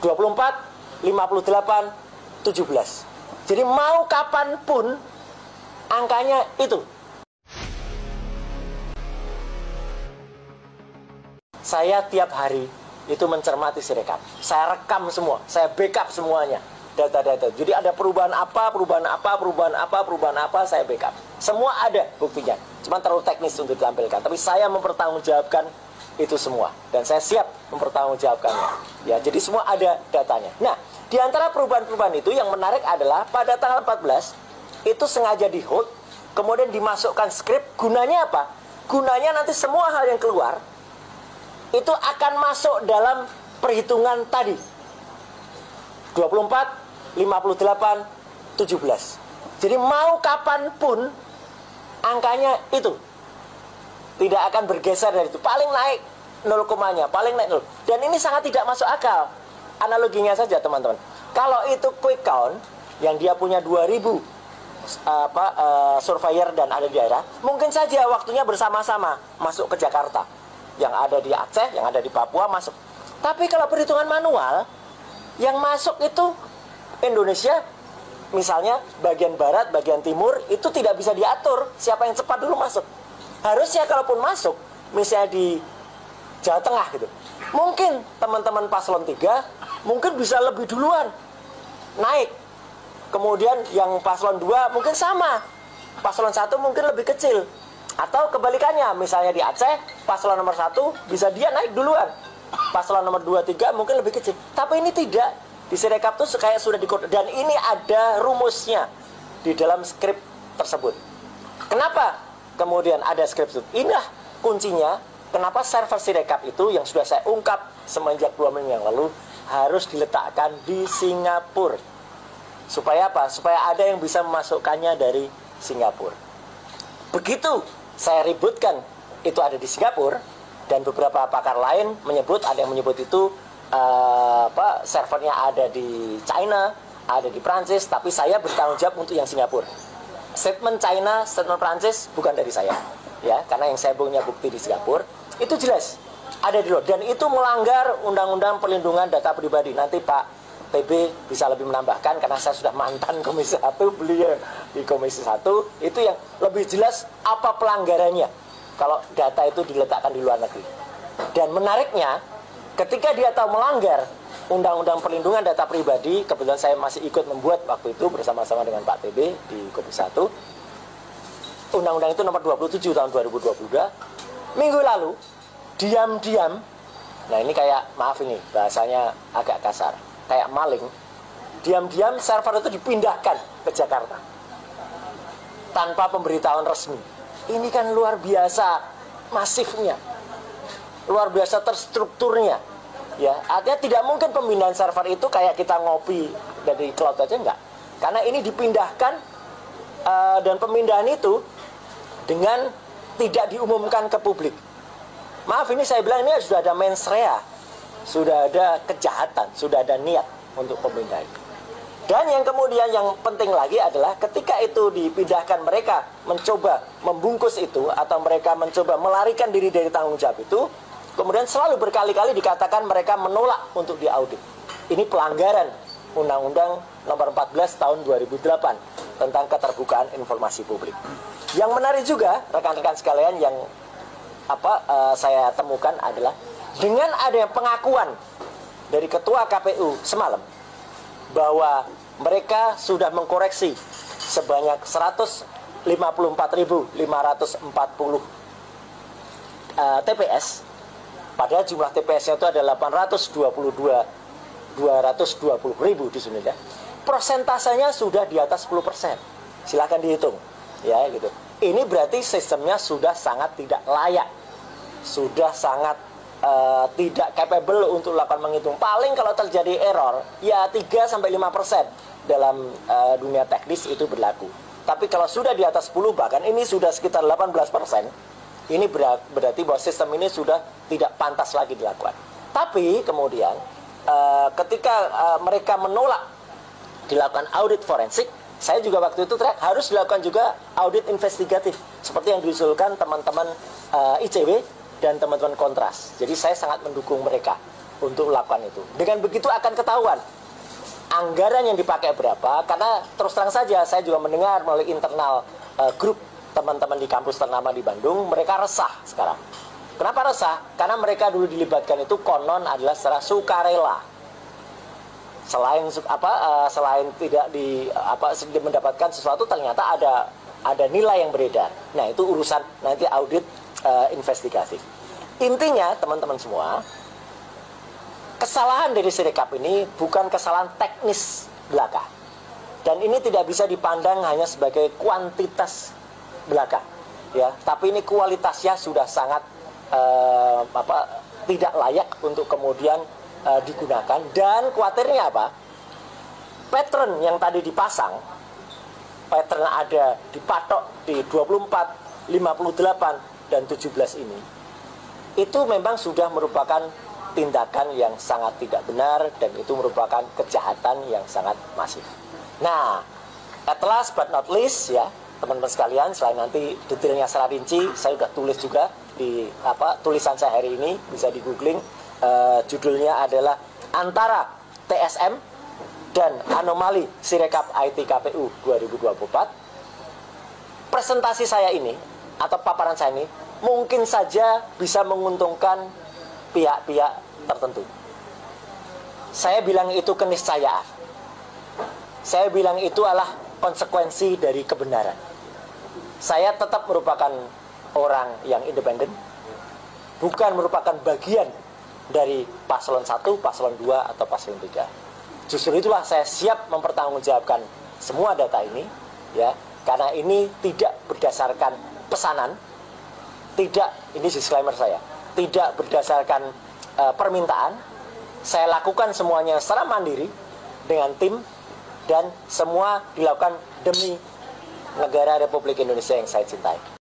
24, 58, 17. Jadi mau kapanpun angkanya itu. Saya tiap hari itu mencermati Sirekap. Saya rekam semua, saya backup semuanya. Data-data. Jadi ada perubahan apa, saya backup. Semua ada buktinya. Cuma terlalu teknis untuk ditampilkan. Tapi saya mempertanggungjawabkan itu semua. Dan saya siap mempertanggungjawabkannya. Ya, jadi semua ada datanya. Nah, di antara perubahan-perubahan itu yang menarik adalah pada tanggal 14 itu sengaja di hold, kemudian dimasukkan skrip. Gunanya apa? Gunanya nanti semua hal yang keluar itu akan masuk dalam perhitungan tadi. 24, 58, 17. Jadi mau kapanpun angkanya itu tidak akan bergeser dari itu. Paling naik 0 komanya, paling naik 0. Dan ini sangat tidak masuk akal. Analoginya saja teman-teman. Kalau itu quick count yang dia punya 2000 surveyor dan ada di daerah, mungkin saja waktunya bersama-sama masuk ke Jakarta. Yang ada di Aceh, yang ada di Papua masuk. Tapi kalau perhitungan manual, yang masuk itu Indonesia, misalnya bagian barat, bagian timur, itu tidak bisa diatur siapa yang cepat dulu masuk. Harusnya kalaupun masuk, misalnya di Jawa Tengah gitu, mungkin teman-teman paslon 3 mungkin bisa lebih duluan naik. Kemudian yang paslon 2 mungkin sama, paslon 1 mungkin lebih kecil. Atau kebalikannya, misalnya di Aceh, paslon nomor 1 bisa dia naik duluan, paslon nomor 2, 3 mungkin lebih kecil. Tapi ini tidak. Di Sirekap tuh kayak sudah dikode. Dan ini ada rumusnya di dalam skrip tersebut. Kenapa kemudian ada skrip itu? Inilah kuncinya. Kenapa server Sirekap itu yang sudah saya ungkap semenjak 2 minggu yang lalu harus diletakkan di Singapura. Supaya apa? Supaya ada yang bisa memasukkannya dari Singapura. Begitu saya ributkan itu ada di Singapura, dan beberapa pakar lain menyebut, ada yang menyebut itu servernya ada di China, ada di Prancis, tapi saya bertanggung jawab untuk yang Singapura. Statement China, statement Prancis bukan dari saya, ya, karena yang saya punya bukti di Singapura itu jelas ada di luar, dan itu melanggar Undang-Undang Perlindungan Data Pribadi. Nanti Pak TB bisa lebih menambahkan karena saya sudah mantan Komisi 1, beliau di Komisi 1, itu yang lebih jelas apa pelanggarannya kalau data itu diletakkan di luar negeri. Dan menariknya, ketika dia tahu melanggar Undang-Undang Perlindungan Data Pribadi, kebetulan saya masih ikut membuat waktu itu bersama-sama dengan Pak TB di Komisi 1, Undang-Undang itu nomor 27 tahun 2022, minggu lalu, diam-diam, nah ini kayak, maaf ini bahasanya agak kasar, kayak maling, diam-diam server itu dipindahkan ke Jakarta tanpa pemberitahuan resmi. Ini kan luar biasa masifnya, luar biasa terstrukturnya, ya. Artinya tidak mungkin pemindahan server itu kayak kita ngopi dari cloud aja, enggak, karena ini dipindahkan dan pemindahan itu dengan tidak diumumkan ke publik. Maaf, ini saya bilang ini sudah ada mens rea, sudah ada kejahatan, sudah ada niat untuk pemindahan. Dan yang kemudian yang penting lagi adalah ketika itu dipindahkan, mereka mencoba membungkus itu atau mereka mencoba melarikan diri dari tanggung jawab itu, kemudian selalu berkali-kali dikatakan mereka menolak untuk diaudit. Ini pelanggaran Undang-Undang Nomor 14 Tahun 2008 tentang keterbukaan informasi publik. Yang menarik juga rekan-rekan sekalian yang saya temukan adalah dengan adanya pengakuan dari Ketua KPU semalam bahwa mereka sudah mengkoreksi sebanyak 154.540 TPS, padahal jumlah TPS-nya itu ada 220.000 di sini, ya. Persentasenya sudah di atas 10%. Silakan dihitung, ya, gitu. Ini berarti sistemnya sudah sangat tidak layak, sudah sangat tidak capable untuk melakukan menghitung. Paling kalau terjadi error, ya 3-5% dalam dunia teknis itu berlaku. Tapi kalau sudah di atas 10, bahkan ini sudah sekitar 18%, ini berarti bahwa sistem ini sudah tidak pantas lagi dilakukan. Tapi kemudian ketika mereka menolak dilakukan audit forensik, saya juga waktu itu harus dilakukan juga audit investigatif seperti yang diusulkan teman-teman ICW dan teman-teman Kontras. Jadi saya sangat mendukung mereka untuk melakukan itu. Dengan begitu akan ketahuan anggaran yang dipakai berapa, karena terus terang saja saya juga mendengar melalui internal grup teman-teman di kampus ternama di Bandung, mereka resah sekarang. Kenapa resah? Karena mereka dulu dilibatkan itu konon adalah secara sukarela. Selain tidak mendapatkan sesuatu, ternyata ada nilai yang beredar. Nah, itu urusan nanti audit investigatif. Intinya teman-teman semua, kesalahan dari Sirekap ini bukan kesalahan teknis belaka, dan ini tidak bisa dipandang hanya sebagai kuantitas belaka, ya. Tapi ini kualitasnya sudah sangat tidak layak untuk kemudian digunakan. Dan khawatirnya apa? Pattern yang tadi dipasang, pattern ada dipatok di 24, 58 dan 17 ini, itu memang sudah merupakan tindakan yang sangat tidak benar, dan itu merupakan kejahatan yang sangat masif. Nah, at last but not least, ya teman-teman sekalian, selain nanti detailnya secara rinci, saya sudah tulis juga di tulisan saya hari ini, bisa di googling. Judulnya adalah Antara TSM dan Anomali Sirekap IT KPU 2024. Presentasi saya ini atau paparan saya ini mungkin saja bisa menguntungkan pihak-pihak tertentu. Saya bilang itu keniscayaan. Saya bilang itu adalah konsekuensi dari kebenaran. Saya tetap merupakan orang yang independen, bukan merupakan bagian dari paslon 1, paslon 2, atau paslon 3. Justru itulah saya siap mempertanggungjawabkan semua data ini, ya, karena ini tidak berdasarkan pesanan, tidak, ini disclaimer saya, tidak berdasarkan permintaan. Saya lakukan semuanya secara mandiri dengan tim, dan semua dilakukan demi negara Republik Indonesia yang saya cintai.